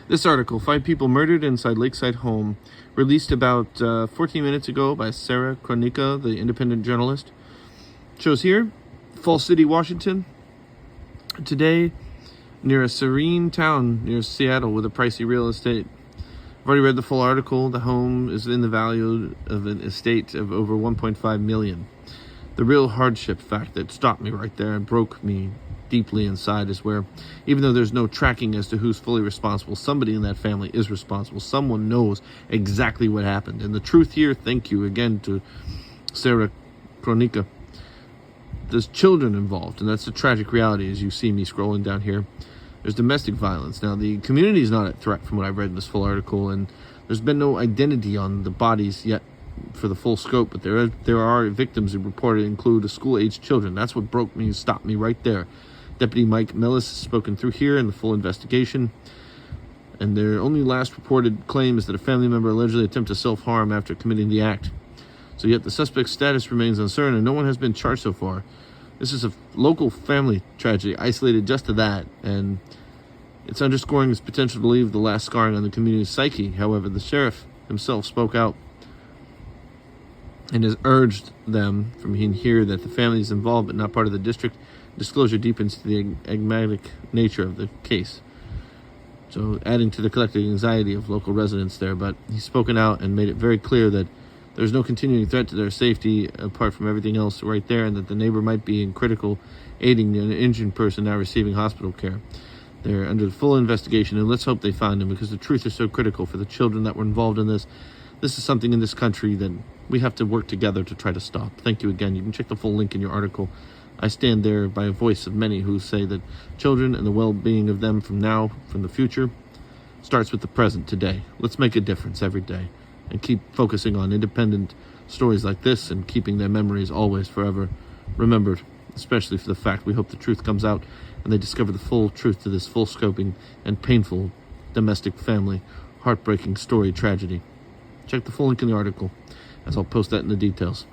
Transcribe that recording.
This article, 5 people murdered inside lakeside home, released about 14 minutes ago by Sarah Kronika, the independent journalist. Shows here, Falls City, Washington. Today, near a serene town near Seattle with a pricey real estate. I've already read the full article. The home is in the value of an estate of over $1.5 million. The real hardship fact that stopped me right there and broke me deeply inside is where, even though there's no tracking as to who's fully responsible, somebody in that family is responsible. Someone knows exactly what happened. And the truth here, thank you again to Sarah Kronika, there's children involved, and that's the tragic reality as you see me scrolling down here. There's domestic violence. Now, the community is not at threat from what I've read in this full article, and there's been no identity on the bodies yet for the full scope, but there are victims who reported include school-aged children. That's what broke me and stopped me right there. Deputy Mike Millis has spoken through here in the full investigation, and their only last reported claim is that a family member allegedly attempted self-harm after committing the act. So yet the suspect's status remains uncertain, and no one has been charged so far. This is a local family tragedy, isolated just to that, and it's underscoring its potential to leave the last scarring on the community's psyche. However, the sheriff himself spoke out and has urged them from here that the family is involved but not part of the district. Disclosure deepens the enigmatic nature of the case. So adding to the collective anxiety of local residents there, but he's spoken out and made it very clear that there's no continuing threat to their safety apart from everything else right there, and that the neighbor might be in critical aiding an injured person now receiving hospital care. They're under the full investigation, and let's hope they find him, because the truth is so critical for the children that were involved in this. This is something in this country that we have to work together to try to stop. Thank you again. You can check the full link in your article. I stand there by a voice of many who say that children and the well-being of them from the future, starts with the present today. Let's make a difference every day and keep focusing on independent stories like this and keeping their memories always forever remembered, especially for the fact we hope the truth comes out and they discover the full truth to this full scoping and painful domestic family heartbreaking story tragedy. Check the full link in the article, as I'll post that in the details.